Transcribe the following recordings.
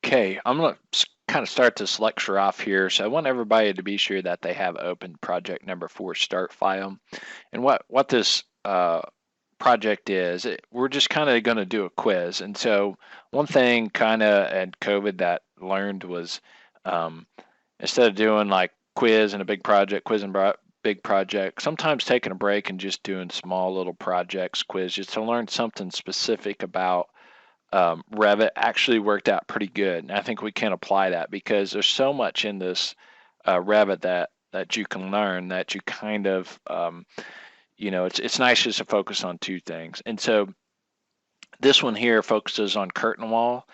Okay, I'm going to kind of start this lecture off here. So I want everybody to be sure that they have open project number 4 start file. And what this project is, we're just kind of going to do a quiz. And so one thing kind of at COVID that learned was um, instead of doing like quiz and a big project, big project, sometimes taking a break and just doing small little projects, quiz, just to learn something specific about Revit actually worked out pretty good. And I think we can apply that because there's so much in this Revit that you can learn that you kind of, it's nice just to focus on two things. And so this one here focuses on curtain wall.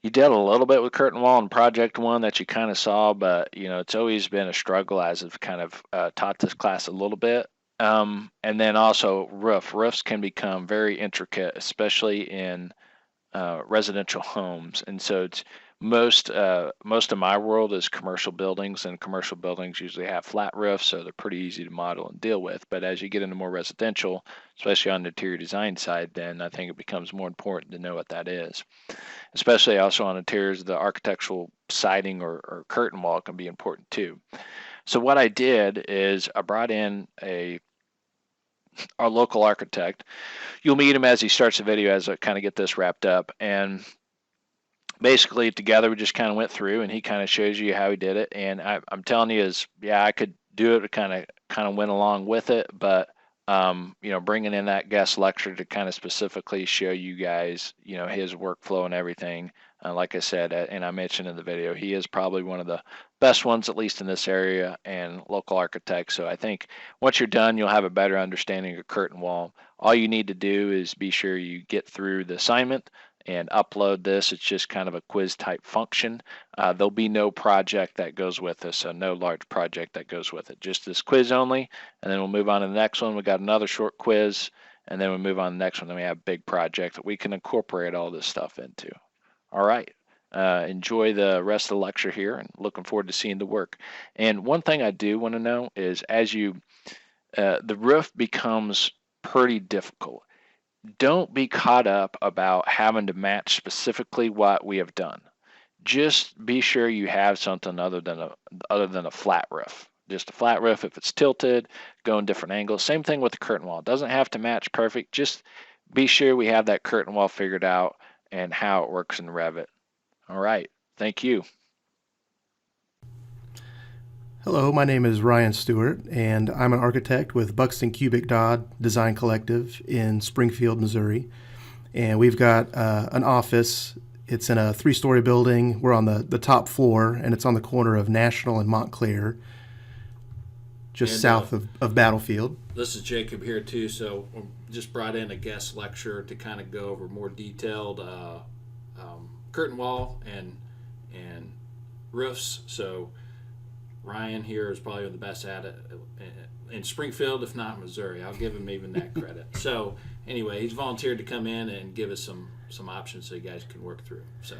You did a little bit with curtain wall in project one that you kind of saw, but it's always been a struggle as I've kind of taught this class a little bit. And then also roofs can become very intricate, especially in residential homes. And so it's most of my world is commercial buildings, and commercial buildings usually have flat roofs, so they're pretty easy to model and deal with. But as you get into more residential, especially on the interior design side, then I think it becomes more important to know what that is. Especially also on interiors, the architectural siding or curtain wall can be important too. So what I did is I brought in our local architect. You'll meet him as he starts the video as I kind of get this wrapped up. And basically together we just kind of went through and he kind of shows you how he did it. And I'm telling you I could do it, kind of went along with it, but bringing in that guest lecturer to kind of specifically show you guys, his workflow and everything. Like I said, and I mentioned in the video, he is probably one of the best ones, at least in this area, and local architect. So I think once you're done, you'll have a better understanding of curtain wall. All you need to do is be sure you get through the assignment and upload this. It's just kind of a quiz type function. There'll be no project that goes with this, so no large project that goes with it. Just this quiz only, and then we'll move on to the next one. We got another short quiz, and then we move on to the next one. Then we have a big project that we can incorporate all this stuff into. All right. Enjoy the rest of the lecture here, and looking forward to seeing the work. And one thing I do want to know is as the roof becomes pretty difficult. Don't be caught up about having to match specifically what we have done. Just be sure you have something other than a flat roof. Just a flat roof. If it's tilted, go in different angles. Same thing with the curtain wall. It doesn't have to match perfect. Just be sure we have that curtain wall figured out and how it works in Revit. All right. Thank you. Hello, my name is Ryan Stewart, and I'm an architect with Buxton Cubic Dodd Design Collective in Springfield, Missouri. And we've got an office. It's in a 3-story building. We're on the top floor, and it's on the corner of National and Montclair, just south of Battlefield. This is Jacob here too. So we just brought in a guest lecturer to kind of go over more detailed curtain wall and roofs. So Ryan here is probably the best at it in Springfield, if not Missouri. I'll give him even that credit. So anyway, he's volunteered to come in and give us some options so you guys can work through. So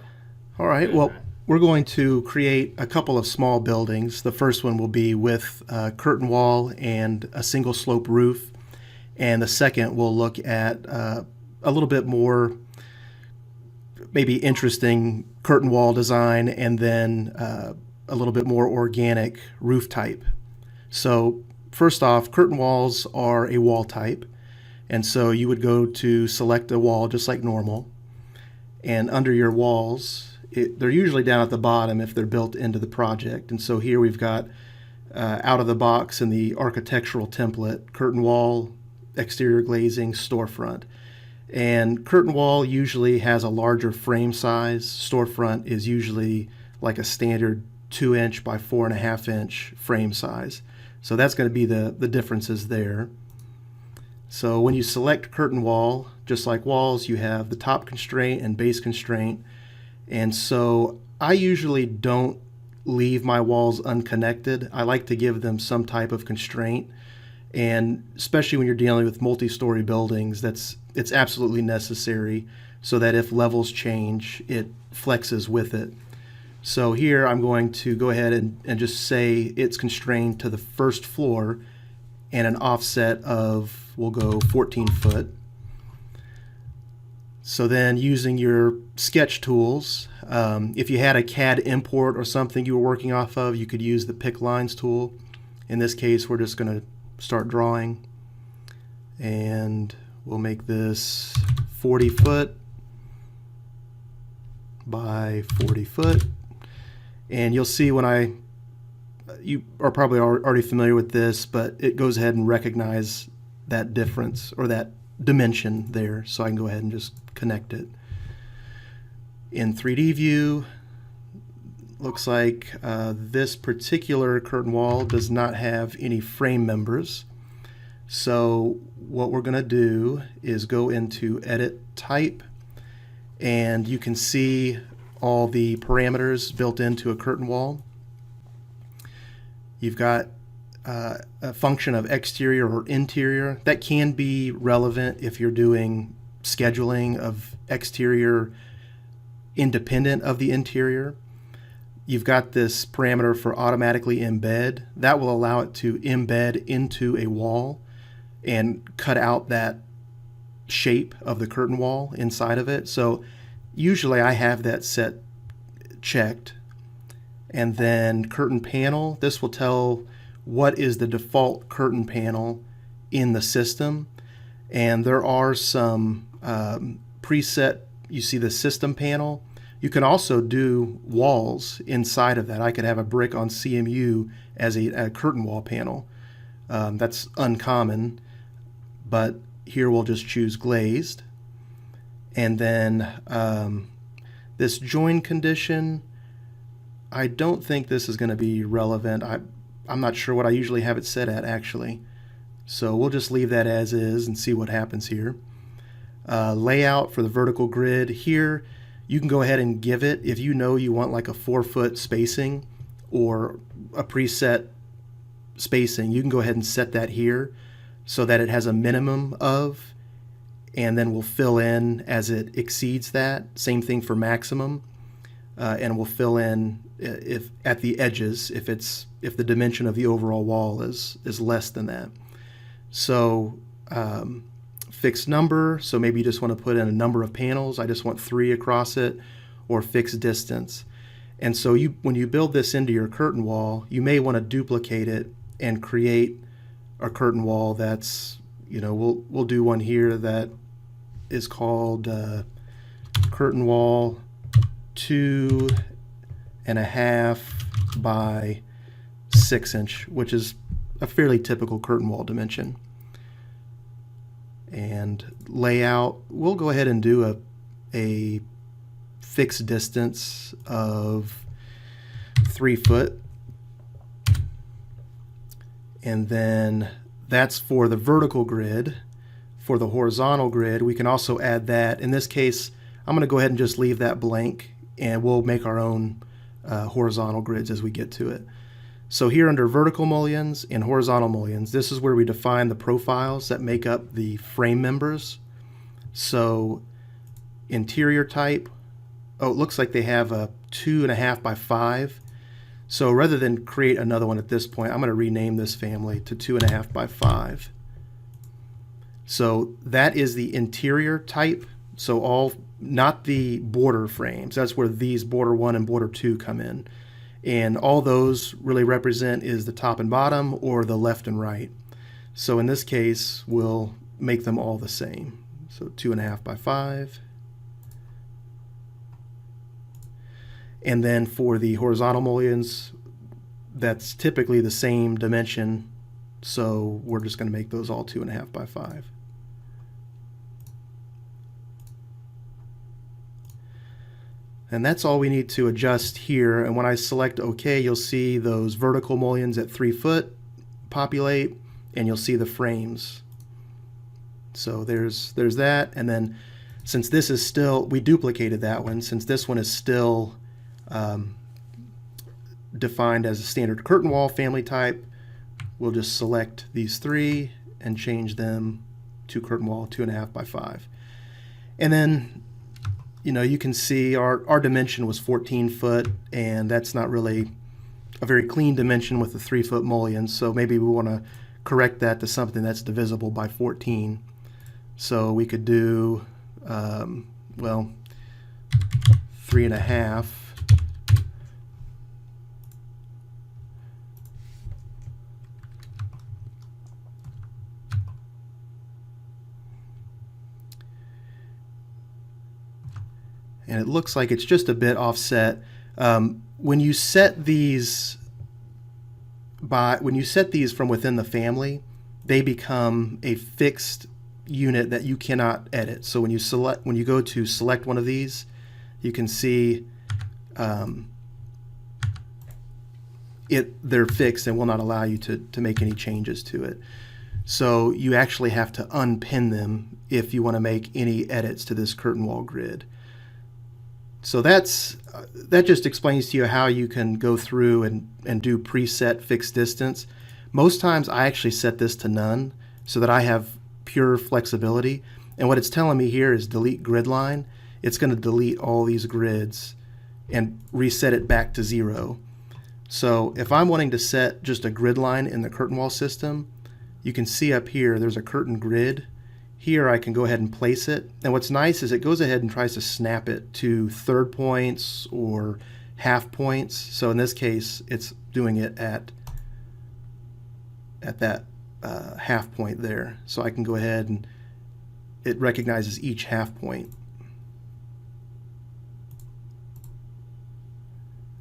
all right. Well, we're going to create a couple of small buildings. The first one will be with a curtain wall and a single slope roof. And the second will look at a little bit more maybe interesting curtain wall design, and then a little bit more organic roof type. So first off, curtain walls are a wall type. And so you would go to select a wall just like normal. And under your walls, they're usually down at the bottom if they're built into the project. And so here we've got out of the box in the architectural template, curtain wall, exterior glazing, storefront. And curtain wall usually has a larger frame size. Storefront is usually like a standard 2-inch by 4.5-inch frame size. So that's going to be the differences there. So when you select curtain wall, just like walls, you have the top constraint and base constraint. And so I usually don't leave my walls unconnected. I like to give them some type of constraint. And especially when you're dealing with multi-story buildings, it's absolutely necessary so that if levels change, it flexes with it. So here I'm going to go ahead and just say it's constrained to the first floor and an offset of, we'll go 14 foot. So then using your sketch tools. If you had a CAD import or something you were working off of, you could use the pick lines tool. In this case, we're just going to start drawing, and we'll make this 40 foot by 40 foot. And you'll see when you are probably already familiar with this, but it goes ahead and recognize that difference or that dimension there. So I can go ahead and just connect it. In 3D view, looks like this particular curtain wall does not have any frame members. So what we're going to do is go into Edit Type, and you can see all the parameters built into a curtain wall. You've got a function of exterior or interior. That can be relevant if you're doing scheduling of exterior independent of the interior. You've got this parameter for automatically embed. That will allow it to embed into a wall and cut out that shape of the curtain wall inside of it. So usually I have that set checked. And then curtain panel, this will tell what is the default curtain panel in the system. And there are some preset, you see the system panel. You can also do walls inside of that. I could have a brick on CMU as a curtain wall panel. That's uncommon, but here we'll just choose glazed. And then this join condition, I don't think this is going to be relevant. I'm not sure what I usually have it set at, actually. So we'll just leave that as is and see what happens here. Layout for the vertical grid here, you can go ahead and give it, if you know you want like a 4-foot spacing or a preset spacing, you can go ahead and set that here so that it has a minimum of, and then we'll fill in as it exceeds that. Same thing for maximum, and we'll fill in if at the edges if the dimension of the overall wall is less than that. So fixed number, so maybe you just want to put in a number of panels. I just want 3 across it, or fixed distance. And so when you build this into your curtain wall, you may want to duplicate it and create a curtain wall that's, we'll do one here that is called curtain wall 2.5 by 6 inch, which is a fairly typical curtain wall dimension. And layout, we'll go ahead and do a fixed distance of 3 foot. And then that's for the vertical grid. For the horizontal grid, we can also add that. In this case, I'm going to go ahead and just leave that blank, and we'll make our own horizontal grids as we get to it. So here under vertical mullions and horizontal mullions, this is where we define the profiles that make up the frame members. So interior type, it looks like they have a 2.5 by 5. So rather than create another one at this point, I'm going to rename this family to 2.5 by 5. So that is the interior type. So not the border frames. That's where these border 1 and border 2 come in. And all those really represent is the top and bottom or the left and right. So in this case, we'll make them all the same. So 2.5 by 5. And then for the horizontal mullions, that's typically the same dimension. So we're just going to make those all 2.5 by 5. And that's all we need to adjust here. And when I select OK, you'll see those vertical mullions at 3 foot populate, and you'll see the frames. So there's that. And then since this is still, we duplicated that one, since this one is still defined as a standard curtain wall family type, we'll just select these 3 and change them to curtain wall 2.5 by 5. And then you can see our dimension was 14 foot, and that's not really a very clean dimension with the 3 foot mullion. So maybe we want to correct that to something that's divisible by 14. So we could do, well, 3.5. And it looks like it's just a bit offset. When you set these from within the family, they become a fixed unit that you cannot edit. So when you go to select one of these, you can see they're fixed and will not allow you to make any changes to it. So you actually have to unpin them if you want to make any edits to this curtain wall grid. So that just explains to you how you can go through and do preset fixed distance. Most times I actually set this to none so that I have pure flexibility. And what it's telling me here is delete grid line. It's going to delete all these grids and reset it back to 0. So if I'm wanting to set just a grid line in the curtain wall system, you can see up here there's a curtain grid. Here I can go ahead and place it. And what's nice is it goes ahead and tries to snap it to third points or half points. So in this case, it's doing it at that half point there. So I can go ahead and it recognizes each half point.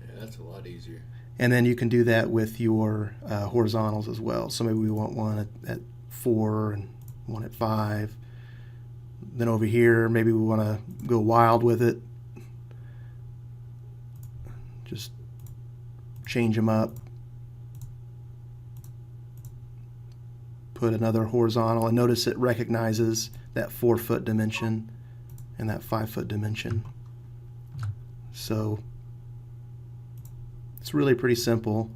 Yeah, that's a lot easier. And then you can do that with your horizontals as well. So maybe we want one at 4 and one at 5. Then over here, maybe we want to go wild with it. Just change them up. Put another horizontal, and notice it recognizes that 4-foot dimension and that 5-foot dimension. So it's really pretty simple.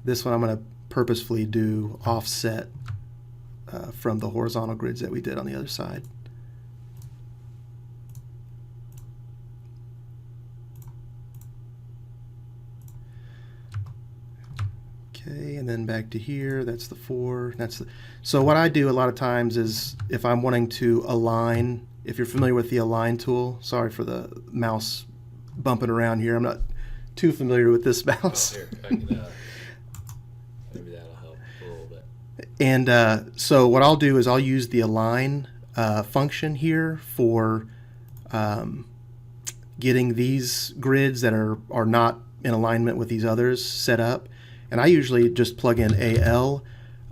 This one I'm going to purposefully do offset from the horizontal grids that we did on the other side. Okay, and then back to here, that's the 4. So what I do a lot of times is if I'm wanting to align, if you're familiar with the align tool, sorry for the mouse bumping around here, I'm not too familiar with this mouse. Here, I can, maybe that'll help a little bit. And so what I'll do is I'll use the align function here for getting these grids that are not in alignment with these others set up. And I usually just plug in AL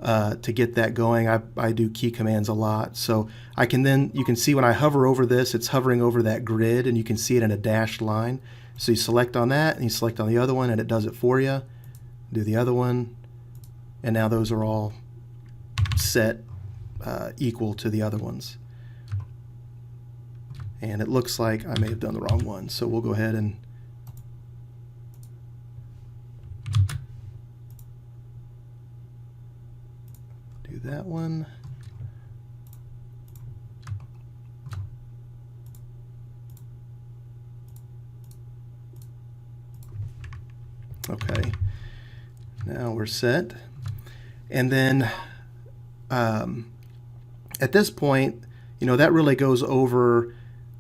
to get that going. I do key commands a lot. So I can then, you can see when I hover over this, it's hovering over that grid and you can see it in a dashed line. So you select on that and you select on the other one and it does it for you. Do the other one. And now those are all set equal to the other ones. And it looks like I may have done the wrong one. So we'll go ahead and do that one. Okay, now we're set. And then at this point, that really goes over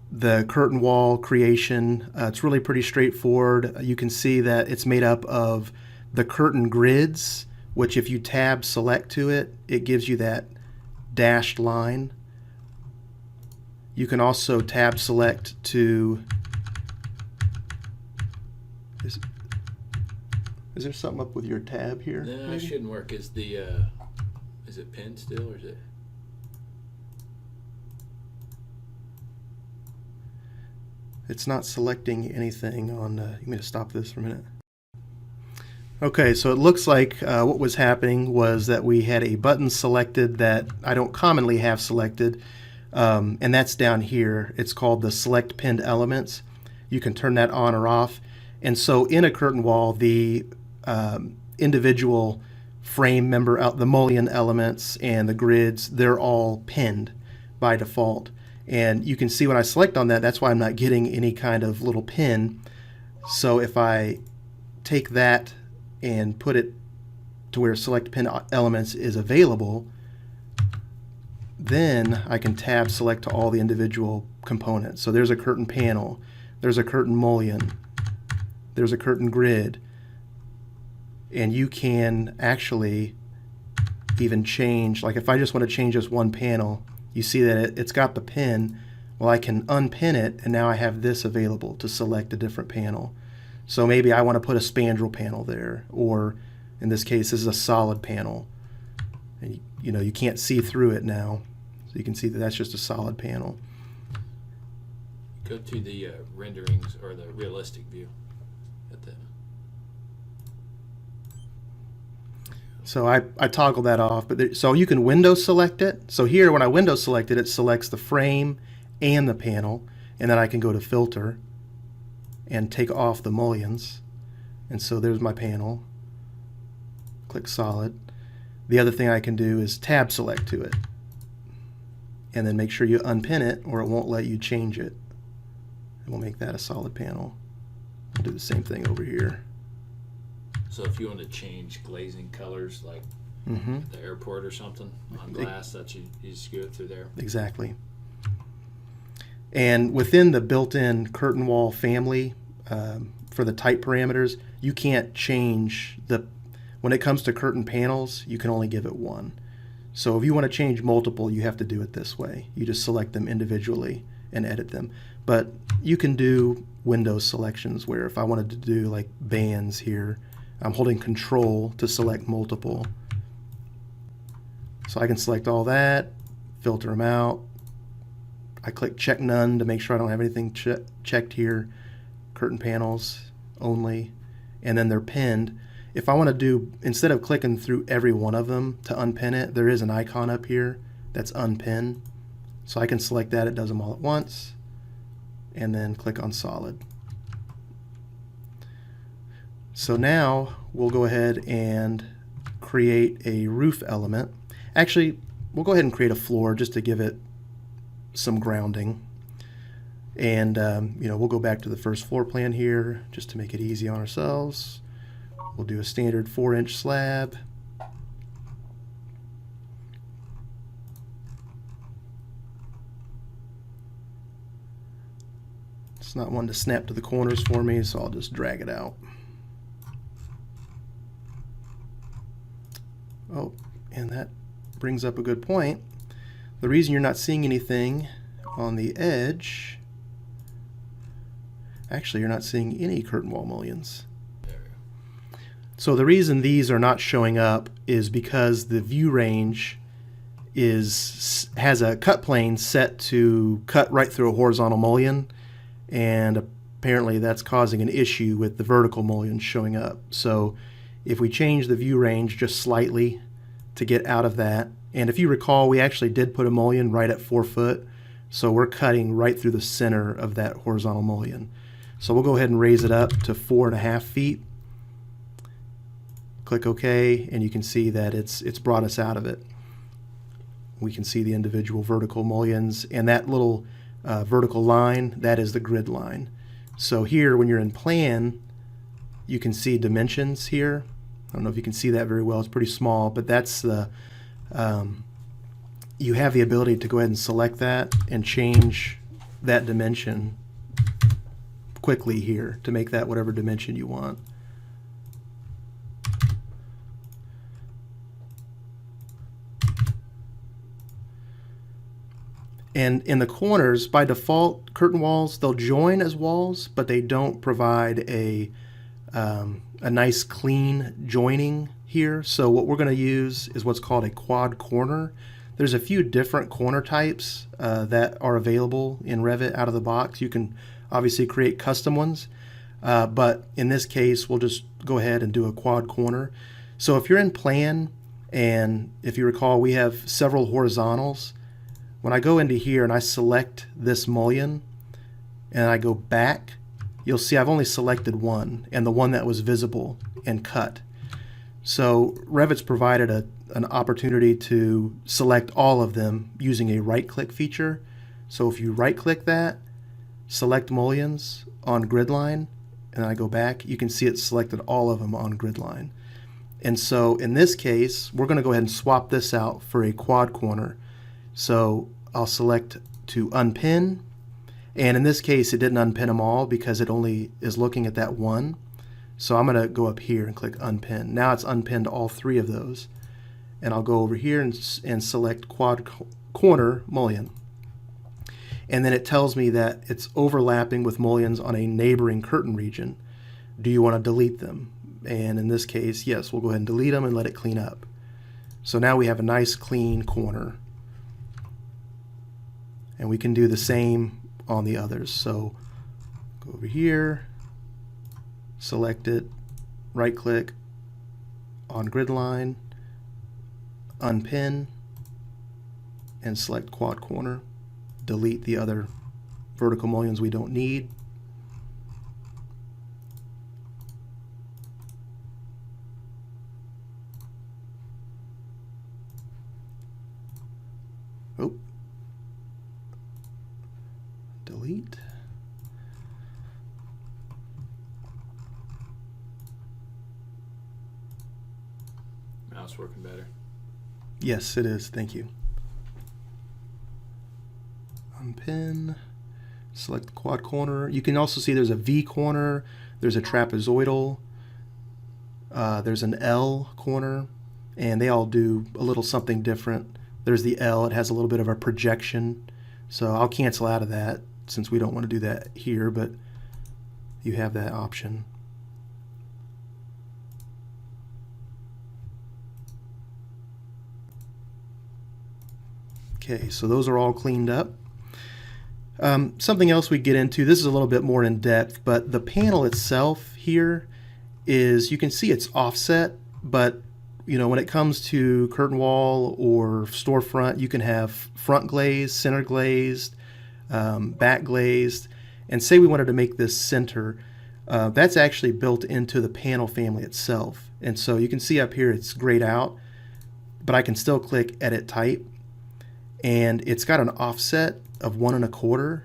the curtain wall creation. It's really pretty straightforward. You can see that it's made up of the curtain grids, which if you tab select to it, it gives you that dashed line. You can also tab select to, is there something up with your tab here? No, maybe? it shouldn't work. Is it pinned still, or is it? It's not selecting anything on, you want me to stop this for a minute? Okay, so it looks like what was happening was that we had a button selected that I don't commonly have selected, and that's down here. It's called the Select Pinned Elements. You can turn that on or off. And so in a curtain wall, the individual frame member, the mullion elements and the grids, they're all pinned by default. And you can see when I select on that, that's why I'm not getting any kind of little pin. So if I take that and put it to where select pin elements is available, then I can tab select to all the individual components. So there's a curtain panel, there's a curtain mullion, there's a curtain grid, and you can actually even change, like if I just want to change just one panel, you see that it's got the pin. Well, I can unpin it, and now I have this available to select a different panel. So maybe I want to put a spandrel panel there, or in this case, this is a solid panel. And you can't see through it now, so you can see that that's just a solid panel. Go to the renderings or the realistic view. At the So I toggle that off, but so you can window select it. So here, when I window select it, it selects the frame and the panel, and then I can go to filter and take off the mullions. And so there's my panel. Click solid. The other thing I can do is tab select to it, and then make sure you unpin it or it won't let you change it. And we'll make that a solid panel. We'll do the same thing over here. So if you want to change glazing colors, like at the airport or something on glass, that you just go through there. Exactly. And within the built-in curtain wall family, for the type parameters, you can't change when it comes to curtain panels, you can only give it one. So if you want to change multiple, you have to do it this way. You just select them individually and edit them. But you can do window selections where if I wanted to do like bands here, I'm holding control to select multiple. So I can select all that, filter them out. I click check none to make sure I don't have anything checked here. Curtain panels only, and then they're pinned. If I want to do, instead of clicking through every one of them to unpin it, there is an icon up here that's unpin. So I can select that, it does them all at once, and then click on solid. So now we'll go ahead and create a roof element. Actually, we'll go ahead and create a floor just to give it some grounding. And we'll go back to the first floor plan here just to make it easy on ourselves. We'll do a standard 4-inch slab. It's not one to snap to the corners for me, so I'll just drag it out. Oh, and that brings up a good point. The reason you're not seeing anything on the edge, actually you're not seeing any curtain wall mullions. So the reason these are not showing up is because the view range has a cut plane set to cut right through a horizontal mullion, and apparently that's causing an issue with the vertical mullions showing up. So if we change the view range just slightly to get out of that, and if you recall, we actually did put a mullion right at 4 foot, so we're cutting right through the center of that horizontal mullion. So we'll go ahead and raise it up to 4.5 feet. Click OK, and you can see that it's brought us out of it. We can see the individual vertical mullions, and that little vertical line, that is the grid line. So here, when you're in plan, you can see dimensions here. I don't know if you can see that very well. It's pretty small, but that's the you have the ability to go ahead and select that and change that dimension quickly here to make that whatever dimension you want. And in the corners, by default, curtain walls, they'll join as walls, but they don't provide a nice clean joining here. So what we're going to use is what's called a quad corner. There's a few different corner types that are available in Revit out of the box. You can obviously create custom ones, but in this case, we'll just go ahead and do a quad corner. So if you're in plan, and if you recall, we have several horizontals. When I go into here and I select this mullion and I go back, you'll see I've only selected one, and the one that was visible and cut. So Revit's provided an opportunity to select all of them using a right-click feature. So if you right-click that, select mullions on grid line, and I go back, you can see it selected all of them on grid line. And so in this case, we're going to go ahead and swap this out for a quad corner. So I'll select to unpin, and in this case it didn't unpin them all because it only is looking at that one. So I'm going to go up here and click unpin. Now it's unpinned all 3 of those. And I'll go over here and select quad corner mullion. And then it tells me that it's overlapping with mullions on a neighboring curtain region. Do you want to delete them? And in this case, yes, we'll go ahead and delete them and let it clean up. So now we have a nice clean corner. And we can do the same on the others. So go over here, select it, right click on grid line, unpin, and select quad corner. Delete the other vertical mullions we don't need. Oh. Delete. Mouse working better. Yes, it is. Thank you. Unpin. Select the quad corner. You can also see there's a V corner. There's a trapezoidal. There's an L corner. And they all do a little something different. There's the L. It has a little bit of a projection. So I'll cancel out of that since we don't want to do that here, but you have that option. Okay, so those are all cleaned up. Something else we get into, this is a little bit more in depth, but the panel itself here is, you can see it's offset, but you know, when it comes to curtain wall or storefront, you can have front glazed, center glazed, back glazed, and say we wanted to make this center, that's actually built into the panel family itself. And so you can see up here it's grayed out, but I can still click edit type, and it's got an offset of 1 1/4.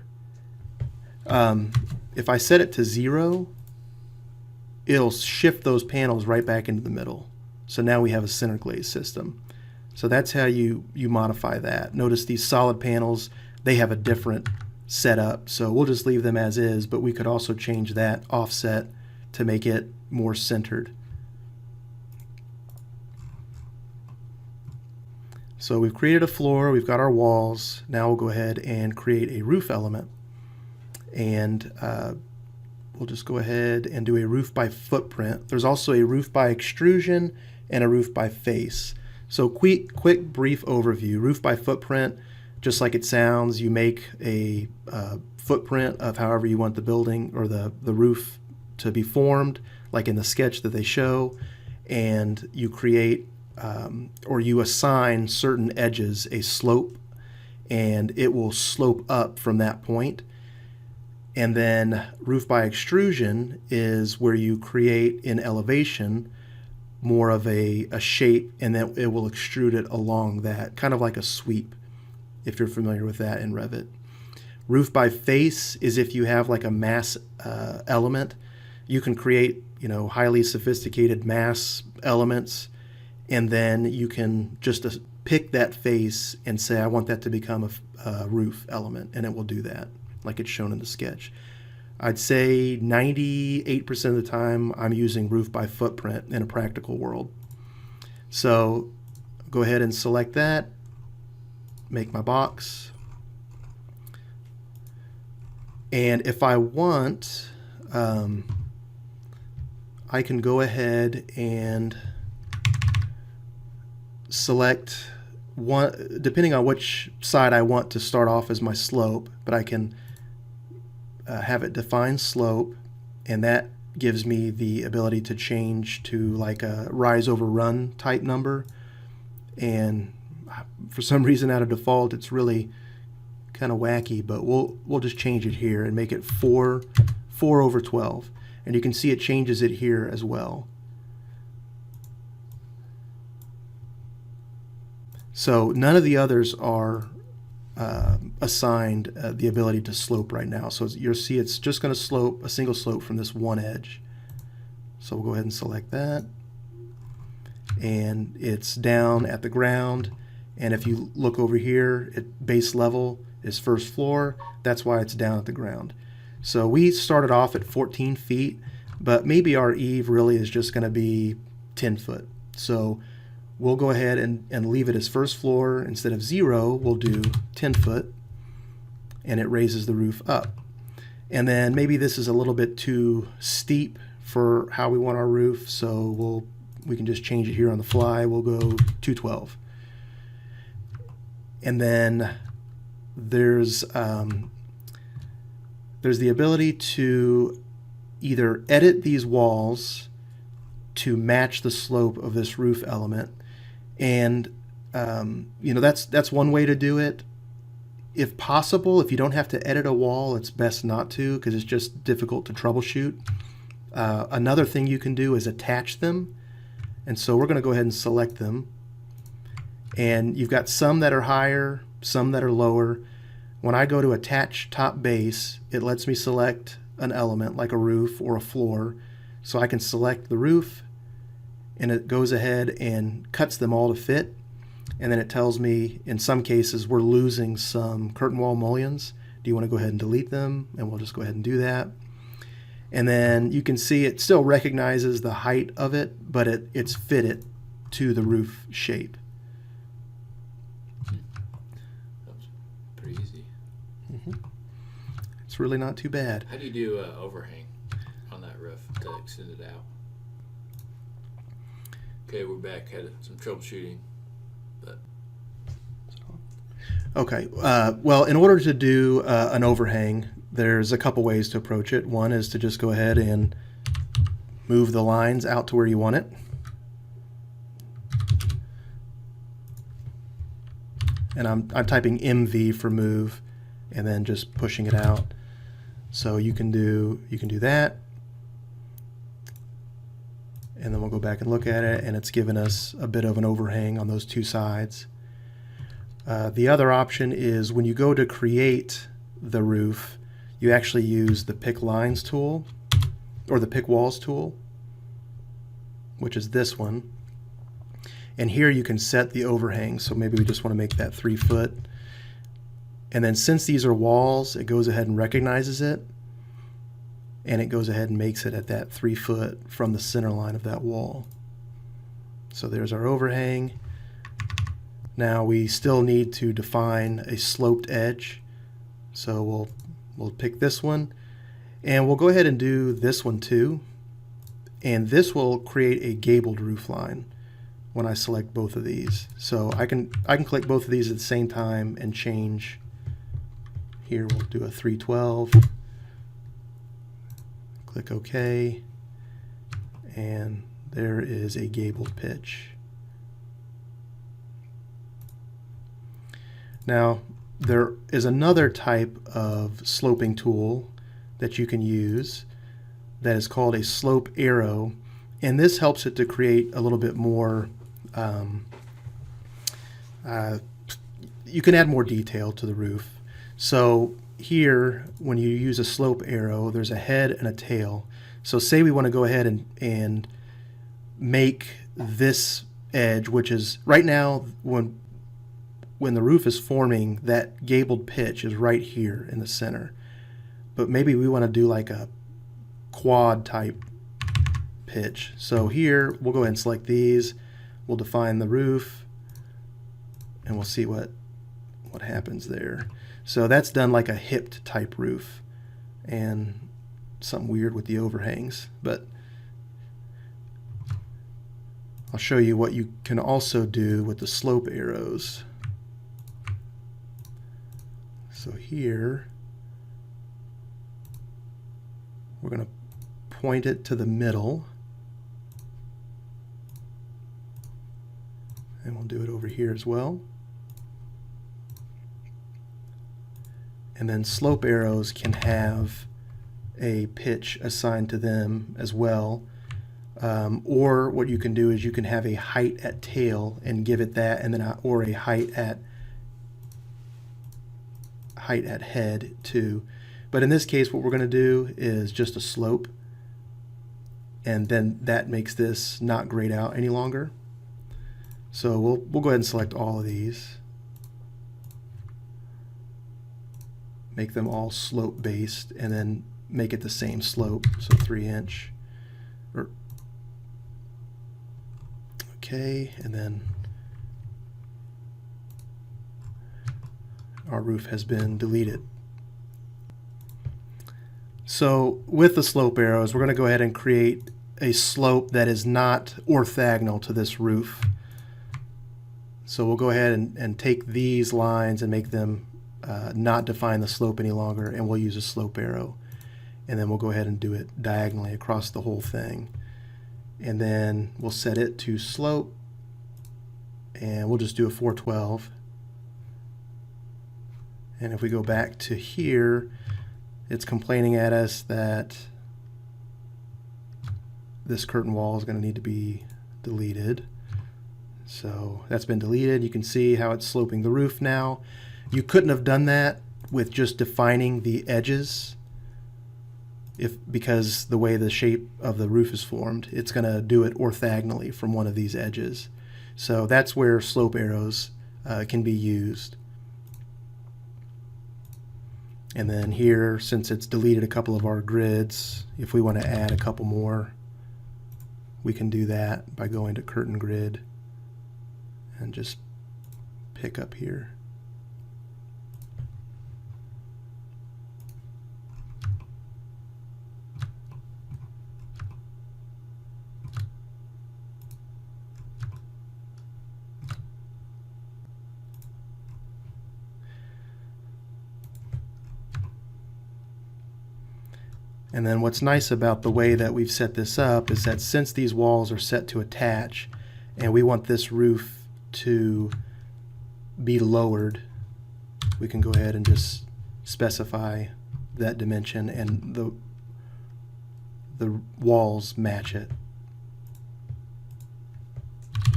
If I set it to 0, it'll shift those panels right back into the middle. So now we have a center glaze system. So that's how you modify that. Notice these solid panels, they have a different setup. So we'll just leave them as is, but we could also change that offset to make it more centered. So we've created a floor, we've got our walls. Now we'll go ahead and create a roof element. And we'll just go ahead and do a roof by footprint. There's also a roof by extrusion and a roof by face. So quick brief overview. Roof by footprint, just like it sounds, you make a footprint of however you want the building or the roof to be formed, like in the sketch that they show, and you create or you assign certain edges a slope, and it will slope up from that point. And then roof by extrusion is where you create in elevation more of a shape, and then it will extrude it along that, kind of like a sweep, if you're familiar with that in Revit. Roof by face is if you have like a mass element. You can create, you know, highly sophisticated mass elements, and then you can just pick that face and say, I want that to become a roof element, and it will do that, like it's shown in the sketch. I'd say 98% of the time I'm using roof by footprint in a practical world. So go ahead and select that, make my box. And if I want, I can go ahead and select one, depending on which side I want to start off as my slope, but I can have it define slope, and that gives me the ability to change to like a rise over run type number. And for some reason out of default it's really kind of wacky, but we'll just change it here and make it 4/12, and you can see it changes it here as well. So none of the others are assigned the ability to slope right now. So you'll see it's just going to slope a single slope from this one edge. So we'll go ahead and select that. And it's down at the ground. And if you look over here, at base level is first floor. That's why it's down at the ground. So we started off at 14 feet, but maybe our eave really is just going to be 10 foot. So we'll go ahead and leave it as first floor. Instead of 0, we'll do 10 foot, and it raises the roof up. And then maybe this is a little bit too steep for how we want our roof, so we can just change it here on the fly. We'll go 212. And then there's the ability to either edit these walls to match the slope of this roof element. And that's one way to do it. If possible, if you don't have to edit a wall, it's best not to, because it's just difficult to troubleshoot. Another thing you can do is attach them. And so we're going to go ahead and select them. And you've got some that are higher, some that are lower. When I go to attach top base, it lets me select an element like a roof or a floor. So I can select the roof, and it goes ahead and cuts them all to fit. And then it tells me, in some cases, we're losing some curtain wall mullions. Do you want to go ahead and delete them? And we'll just go ahead and do that. And then you can see it still recognizes the height of it, but it's fitted to the roof shape. That's pretty easy. It's really not too bad. How do you do overhang on that roof to extend it out? Okay, we're back. Had some troubleshooting. But Okay, well, in order to do an overhang, there's a couple ways to approach it. One is to just go ahead and move the lines out to where you want it. And I'm typing MV for move, and then just pushing it out. So you can do that. And then we'll go back and look at it, and it's given us a bit of an overhang on those two sides. The other option is when you go to create the roof, you actually use the pick lines tool, or the pick walls tool, which is this one. And here you can set the overhang, so maybe we just want to make that 3 foot. And then since these are walls, it goes ahead and recognizes it, and it goes ahead and makes it at that 3 foot from the center line of that wall. So there's our overhang. Now we still need to define a sloped edge. So we'll pick this one, and we'll go ahead and do this one too. And this will create a gabled roof line when I select both of these. So I can click both of these at the same time and change. Here we'll do a 312. Click OK, and there is a gabled pitch. Now, there is another type of sloping tool that you can use that is called a slope arrow, and this helps it to create a little bit more, you can add more detail to the roof. So here, when you use a slope arrow, there's a head and a tail. So say we want to go ahead and make this edge, which is right now when the roof is forming, that gabled pitch is right here in the center. But maybe we want to do like a quad type pitch. So here we'll go ahead and select these. We'll define the roof, and we'll see what happens there. So that's done like a hipped type roof, and something weird with the overhangs. But I'll show you what you can also do with the slope arrows. So here, we're going to point it to the middle, and we'll do it over here as well. And then slope arrows can have a pitch assigned to them as well. Or what you can do is you can have a height at tail and give it that, and then or a height at height at head too. But in this case, what we're going to do is just a slope, and then that makes this not grayed out any longer. So we'll go ahead and select all of these, make them all slope based, and then make it the same slope, so 3-inch. Okay, and then our roof has been deleted. So with the slope arrows, we're going to go ahead and create a slope that is not orthogonal to this roof. So we'll go ahead and take these lines and make them not define the slope any longer, and we'll use a slope arrow. And then we'll go ahead and do it diagonally across the whole thing. And then we'll set it to slope, and we'll just do a 412. And if we go back to here, it's complaining at us that this curtain wall is going to need to be deleted. So that's been deleted. You can see how it's sloping the roof now. You couldn't have done that with just defining the edges, because the way the shape of the roof is formed, it's going to do it orthogonally from one of these edges. So that's where slope arrows can be used. And then here, since it's deleted a couple of our grids, if we want to add a couple more, we can do that by going to curtain grid and just pick up here. And then what's nice about the way that we've set this up is that since these walls are set to attach and we want this roof to be lowered, we can go ahead and just specify that dimension, and the walls match it.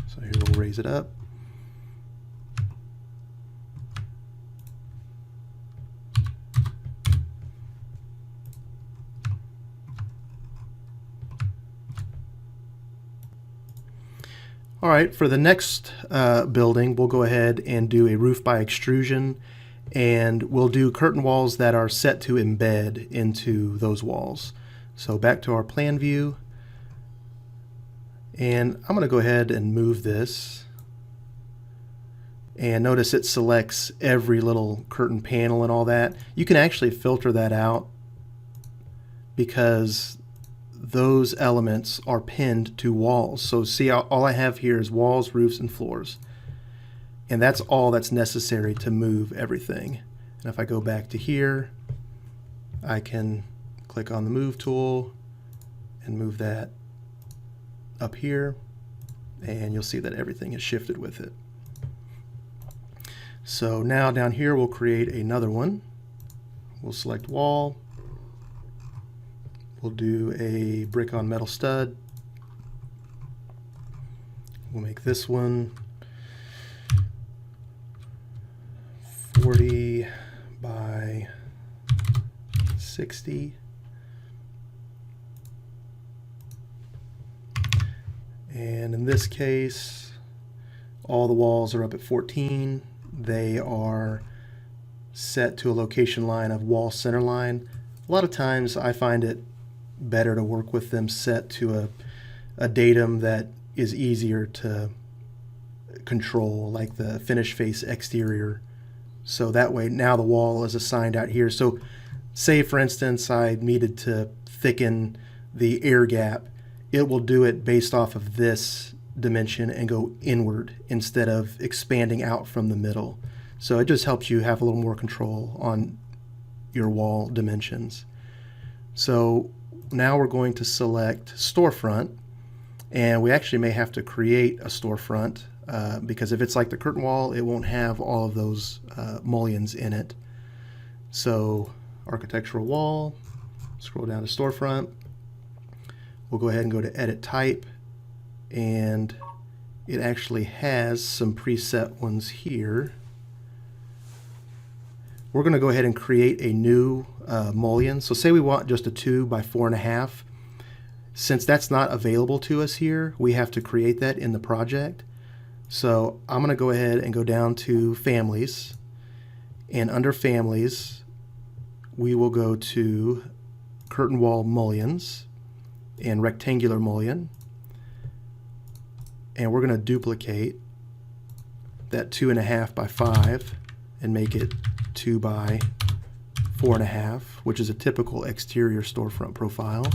So here we'll raise it up. All right, for the next building, we'll go ahead and do a roof by extrusion, and we'll do curtain walls that are set to embed into those walls. So back to our plan view, and I'm going to go ahead and move this. And notice it selects every little curtain panel and all that. You can actually filter that out because those elements are pinned to walls. So see, all I have here is walls, roofs, and floors. And that's all that's necessary to move everything. And if I go back to here, I can click on the move tool and move that up here, and you'll see that everything is shifted with it. So now down here we'll create another one. We'll select wall. We'll do a brick on metal stud. We'll make this one 40 by 60. And in this case, all the walls are up at 14. They are set to a location line of wall center line. A lot of times I find it better to work with them set to a datum that is easier to control, like the finish face exterior. So that way now the wall is assigned out here. So say for instance I needed to thicken the air gap, it will do it based off of this dimension and go inward instead of expanding out from the middle. So it just helps you have a little more control on your wall dimensions. So now we're going to select storefront, and we actually may have to create a storefront because if it's like the curtain wall, it won't have all of those mullions in it. So architectural wall, scroll down to storefront. We'll go ahead and go to edit type, and it actually has some preset ones here. we're going to go ahead and create a new mullion. So say we want just a 2 by 4.5. Since that's not available to us here, we have to create that in the project. So I'm going to go ahead and go down to Families, and under Families we will go to Curtain Wall Mullions and Rectangular Mullion, and we're going to duplicate that 2.5 by 5 and make it 2 by 4.5, which is a typical exterior storefront profile.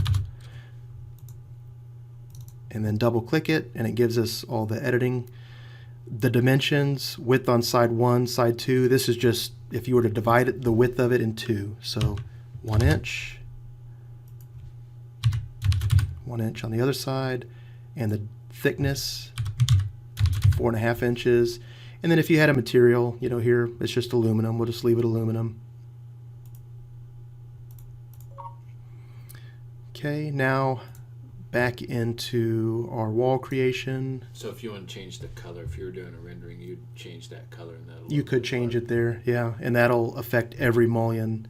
And then double click it, and it gives us all the editing. The dimensions, width on side 1, side 2, this is just if you were to divide it, the width of it in 2. So 1 inch, 1 inch on the other side, and the thickness 4.5 inches. And then if you had a material, you know, here it's just aluminum, we'll just leave it aluminum. Okay, now back into our wall creation. So if you want to change the color, if you were doing a rendering, you'd change that color. And you could change it there, yeah, and that'll affect every mullion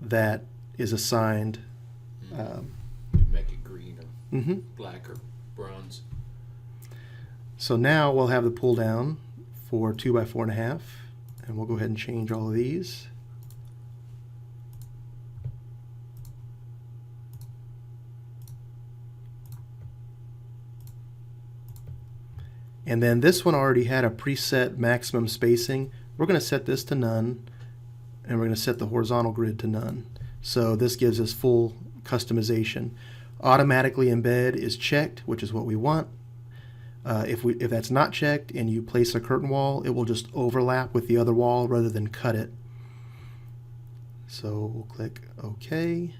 that is assigned. You'd make it green or black or bronze. So now we'll have the pull down for 2 by 4.5, and we'll go ahead and change all of these. And then this one already had a preset maximum spacing. We're going to set this to none, and we're going to set the horizontal grid to none. So this gives us full customization. Automatically embed is checked, which is what we want. If that's not checked and you place a curtain wall, it will just overlap with the other wall rather than cut it. So we'll click OK.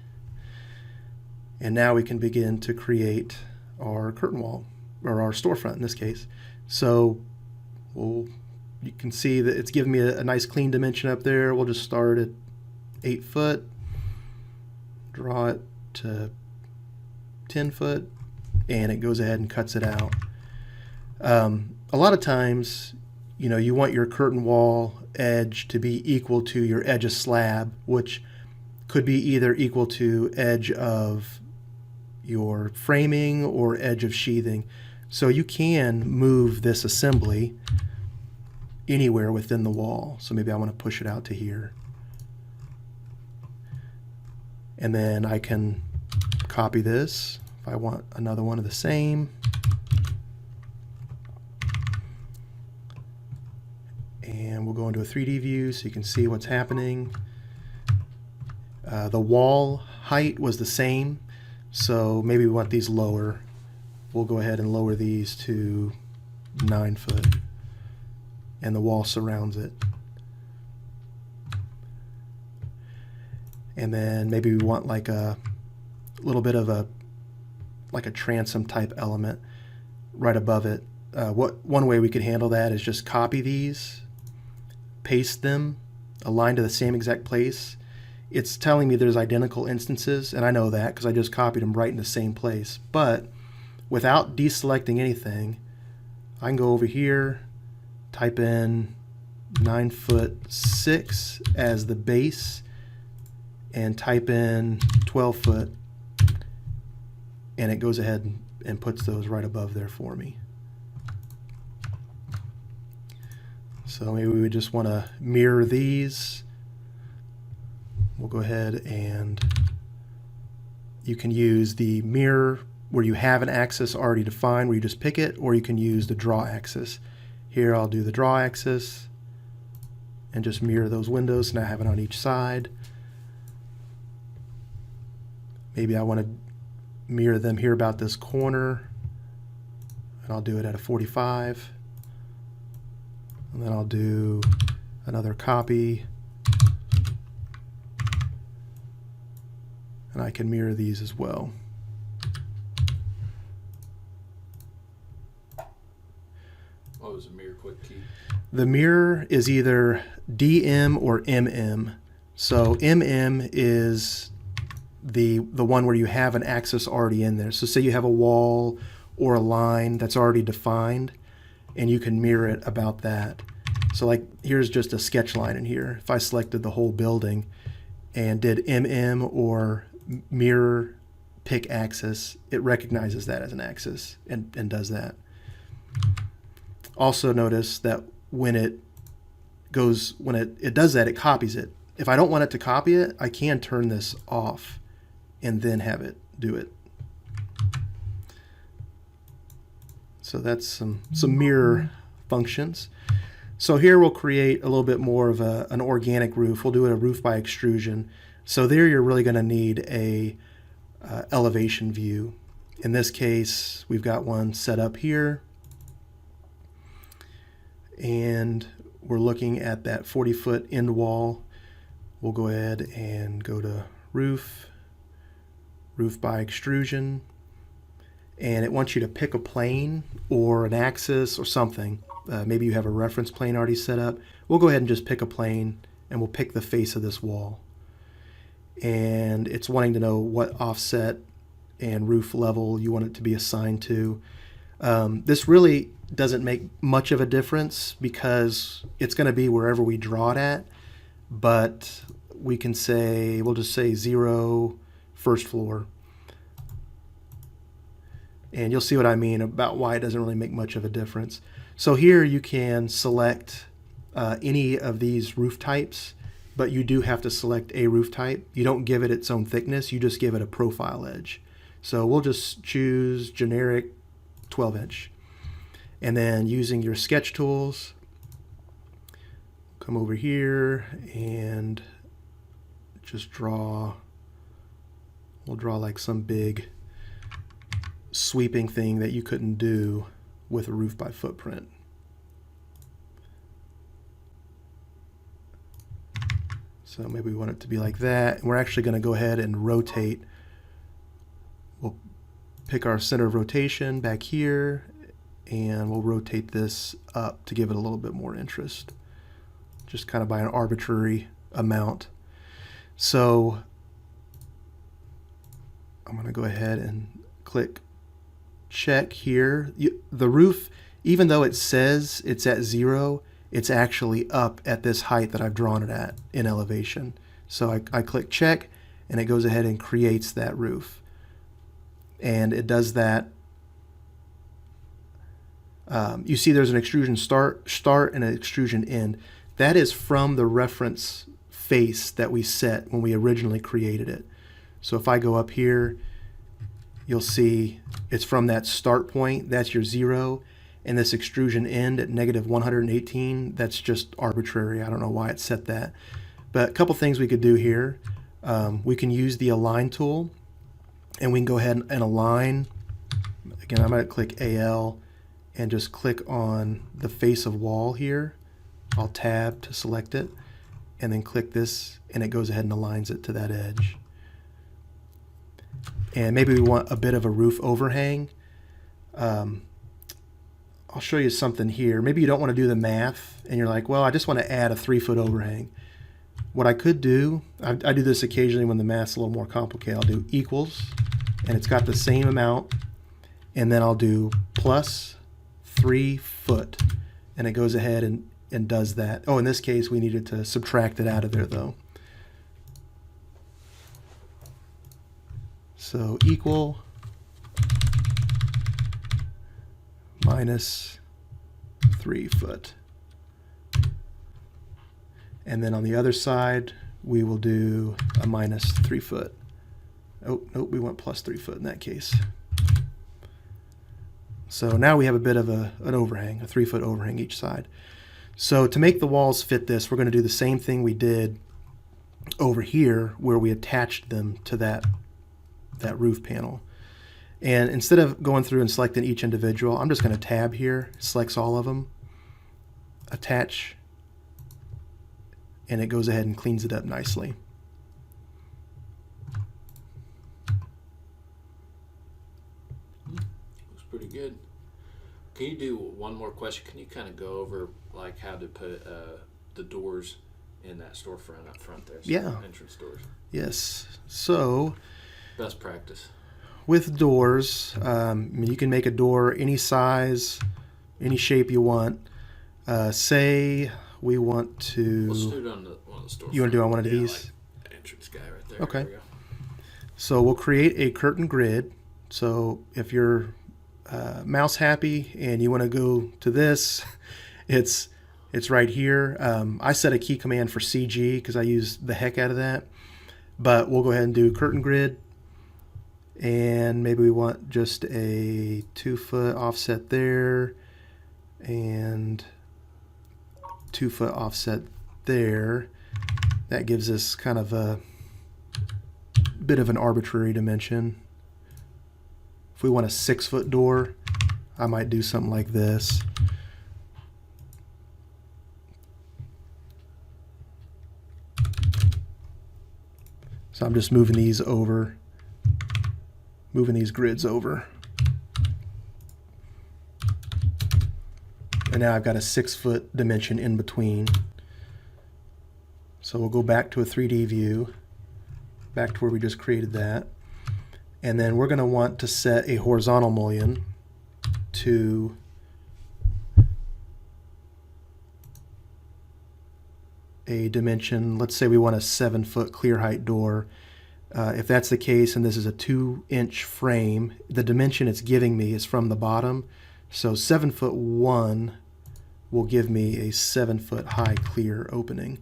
And now we can begin to create our curtain wall, or our storefront in this case. So you can see that it's giving me a nice clean dimension up there. We'll just start at 8 foot, draw it to 10 foot, and it goes ahead and cuts it out. A lot of times, you know, you want your curtain wall edge to be equal to your edge of slab, which could be either equal to edge of your framing or edge of sheathing. So you can move this assembly anywhere within the wall. So maybe I want to push it out to here. And then I can copy this if I want another one of the same. And we'll go into a 3D view so you can see what's happening. The wall height was the same, so maybe we want these lower. We'll go ahead and lower these to 9 foot, and the wall surrounds it. And then maybe we want like a little bit of like a transom type element right above it. One way we could handle that is just copy these, paste them, align to the same exact place. It's telling me there's identical instances, and I know that because I just copied them right in the same place. But without deselecting anything, I can go over here, type in 9'6" as the base, and type in 12 foot, and it goes ahead and puts those right above there for me. So maybe we just want to mirror these. We'll go ahead and you can use the mirror where you have an axis already defined, where you just pick it, or you can use the draw axis. Here I'll do the draw axis and just mirror those windows, and I have it on each side. Maybe I want to mirror them here about this corner, and I'll do it at a 45. And then I'll do another copy, and I can mirror these as well. What was the mirror quick key? The mirror is either DM or MM. So MM is the one where you have an axis already in there. So say you have a wall or a line that's already defined, and you can mirror it about that. So like here's just a sketch line in here. If I selected the whole building and did or mirror pick axis, it recognizes that as an axis and does that. Also notice that when it does that, it copies it. If I don't want it to copy it, I can turn this off and then have it do it. So that's some mirror functions. So here we'll create a little bit more of an organic roof. We'll do a roof by extrusion. So there you're really going to need a elevation view. In this case, we've got one set up here. And we're looking at that 40-foot end wall. We'll go ahead and go to roof by extrusion. And it wants you to pick a plane or an axis or something. Maybe you have a reference plane already set up. We'll go ahead and just pick a plane, and we'll pick the face of this wall. And it's wanting to know what offset and roof level you want it to be assigned to. This really doesn't make much of a difference because it's going to be wherever we draw it at, but we'll just say 0 first floor. And you'll see what I mean about why it doesn't really make much of a difference. So here you can select any of these roof types, but you do have to select a roof type. You don't give it its own thickness, you just give it a profile edge. So we'll just choose generic 12-inch. And then using your sketch tools, come over here and just we'll draw like some big sweeping thing that you couldn't do with a roof by footprint. So maybe we want it to be like that. And we're actually going to go ahead and rotate. We'll pick our center of rotation back here, and we'll rotate this up to give it a little bit more interest, just kind of by an arbitrary amount. So I'm going to go ahead and click check here. The roof, even though it says it's at 0, it's actually up at this height that I've drawn it at in elevation. So I click check, and it goes ahead and creates that roof. And it does that. You see there's an extrusion start and an extrusion end. That is from the reference face that we set when we originally created it. So if I go up here, you'll see it's from that start point, that's your 0, and this extrusion end at -118, that's just arbitrary. I don't know why it set that. But a couple things we could do here. We can use the align tool, and we can go ahead and align. Again, I'm going to click AL and just click on the face of wall here. I'll tab to select it, and then click this, and it goes ahead and aligns it to that edge. And maybe we want a bit of a roof overhang. I'll show you something here. Maybe you don't want to do the math, and you're like, well, I just want to add a 3-foot overhang. What I could do, I do this occasionally when the math's a little more complicated. I'll do equals, and it's got the same amount, and then I'll do plus 3 foot, and it goes ahead and does that. Oh, in this case, we needed to subtract it out of there, though. So equal minus 3 foot. And then on the other side, we will do a minus 3 foot. Oh, nope, we want plus 3 foot in that case. So now we have a bit of an overhang, a 3-foot overhang each side. So to make the walls fit this, we're going to do the same thing we did over here where we attached them to that roof panel. And instead of going through and selecting each individual, I'm just going to tab here, selects all of them, attach, and it goes ahead and cleans it up nicely. Looks pretty good. Can you do one more question? Can you kind of go over like how to put the doors in that storefront up front there? So yeah. Entrance doors. Yes. So best practice. With doors, you can make a door any size, any shape you want. Say we want Let's to. do it on one of the storefronts. You want to do it on one of Yeah, these? like entrance guy right there. Okay. There we go. So we'll create a curtain grid. So if you're mouse happy and you want to go to this, it's right here. I set a key command for CG because I use the heck out of that. But we'll go ahead and do curtain grid. And maybe we want just a 2-foot offset there and 2-foot offset there. That gives us kind of a bit of an arbitrary dimension. If we want a 6-foot door, I might do something like this. So I'm just moving these over, moving these grids over. And now I've got a 6-foot dimension in between. So we'll go back to a 3D view, back to where we just created that. And then we're going to want to set a horizontal mullion to a dimension. Let's say we want a 7-foot clear height door. If that's the case, and this is a 2-inch frame, the dimension it's giving me is from the bottom. So 7'1" will give me a 7-foot high clear opening.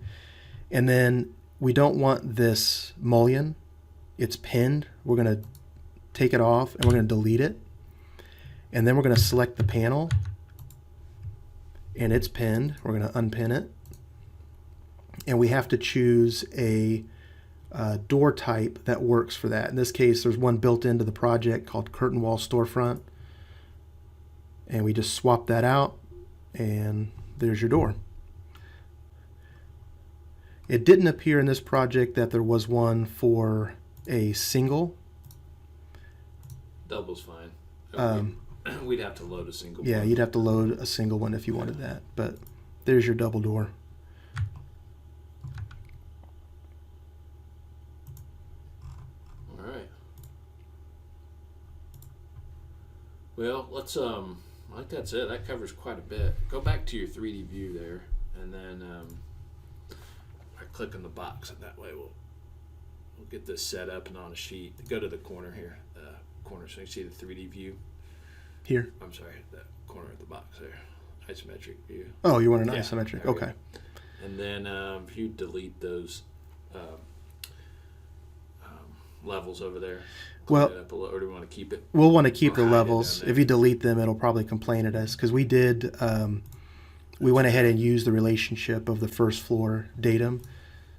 And then we don't want this mullion. It's pinned. We're going to take it off and we're going to delete it. And then we're going to select the panel. And it's pinned. We're going to unpin it. And we have to choose a door type that works for that. In this case, there's one built into the project called Curtain Wall Storefront. And we just swap that out, and there's your door. It didn't appear in this project that there was one for a single. Double's fine. We'd have to load a single Yeah, one. you'd have to load a single one if you wanted that. But there's your double door. All right. Well, let's I think that's it. That covers quite a bit. Go back to your 3D view there, and then I click on the box, and that way we'll get this set up and on a sheet. Go to the corner here, corner, so you can see the 3D view. Here. I'm sorry, that corner of the box there, isometric view. Oh, you want an Yeah, isometric? there we Okay. go. And then if you delete those levels over there, Well, it up a little, or do we want to keep it? we'll want to keep Or the hide it levels. down there. If you delete them, it'll probably complain at us because we did. We went ahead and used the relationship of the first floor datum.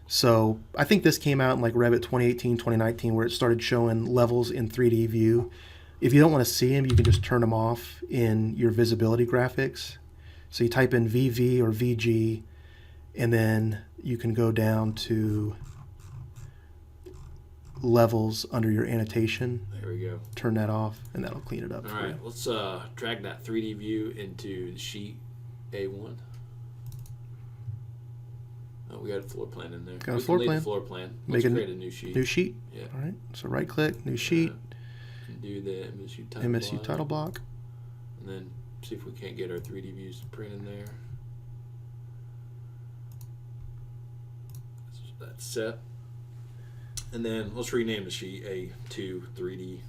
So I think this came out in like Revit 2018, 2019, where it started showing levels in 3D view. If you don't want to see them, you can just turn them off in your visibility graphics. So you type in VV or VG, and then you can go down to levels under your annotation. There we go. Turn that off, and that'll clean it up. All for right, you. let's drag that 3D view into the sheet A1. Oh, we got a floor plan in there. Got a We floor can leave plan. the floor plan. Make Let's a create a new sheet. New sheet. Yeah. All right. So right click, new sheet, And do the MSU title MSU block, title block. and then see if we can't get our 3D views to print in there. So that's set. And then let's rename the sheet A2 3D.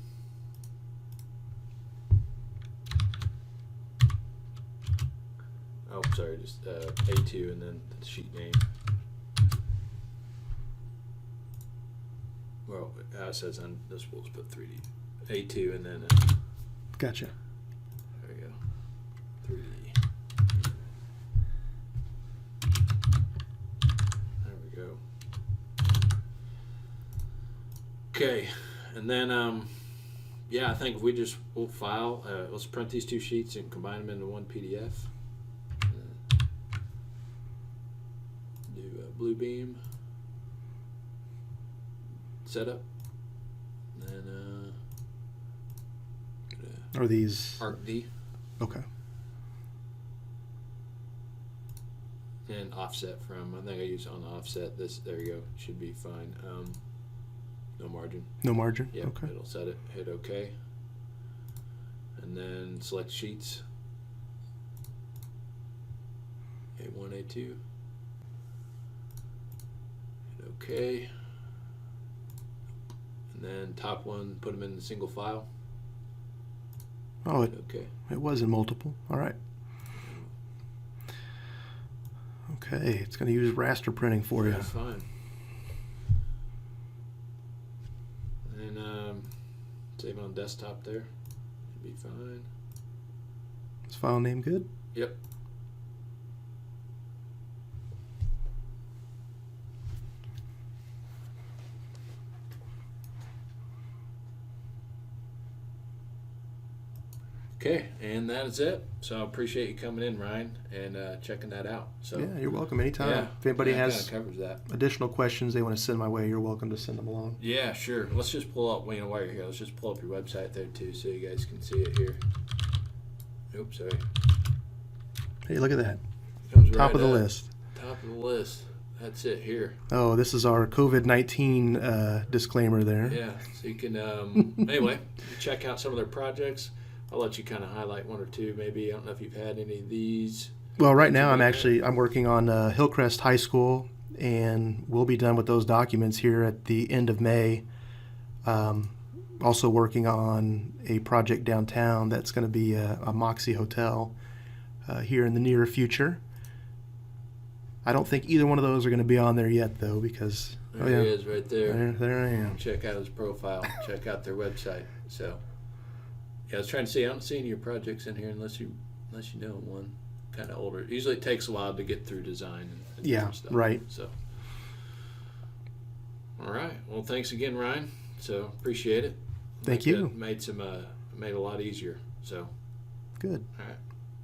Oh, sorry, just A2 and then the sheet name. Well, it says on this, we'll just put 3D. A2 and then Gotcha. there we go. 3D. There we go. Okay, and then yeah, I think if we'll file. Let's print these two sheets and combine them into one PDF. Do Bluebeam setup. Then Are these ArcD okay? and offset from. I think I used on the offset. This there we go. Should be fine. No margin. No margin. Yep, Okay. it'll set it. Hit OK. And then select sheets. A1, A2. Hit OK. And then top one, put them in the single file. Oh, Okay. it was in multiple. All right. Okay, it's going to use raster printing for you. That's fine. And save it on desktop there. Should be fine. Is file name good? Yep. Okay, and that is it. So I appreciate you coming in, Ryan, and checking that out. So Yeah, you're welcome anytime. yeah, If anybody that has kinda covers that. additional questions they want to send my way, you're welcome to send them along. Yeah, sure. Let's just pull up, while you're here, let's just pull up your website there too so you guys can see it here. Oops, sorry. Hey, look at that. Comes Top right of the up. list. Top of the list. That's it here. Oh, this is our COVID-19 disclaimer there. Yeah, so you can, anyway, you check out some of their projects. I'll let you kind of highlight one or two maybe. I don't know if you've had any of these. Well, right now I'm working on Hillcrest High School, and we'll be done with those documents here at the end of May. Also working on a project downtown that's going to be a Moxie Hotel here in the near future. I don't think either one of those are going to be on there yet, though, because There he is right there. There I am. Check out his profile. Check out their website. So, yeah, I was trying to see. I don't see any of your projects in here unless you know one. Kind of older. Usually it takes a while to get through design and Yeah, different stuff. right. So, all right. Well, thanks again, Ryan. So appreciate it. Thank you. Made a lot easier. So Good. all right.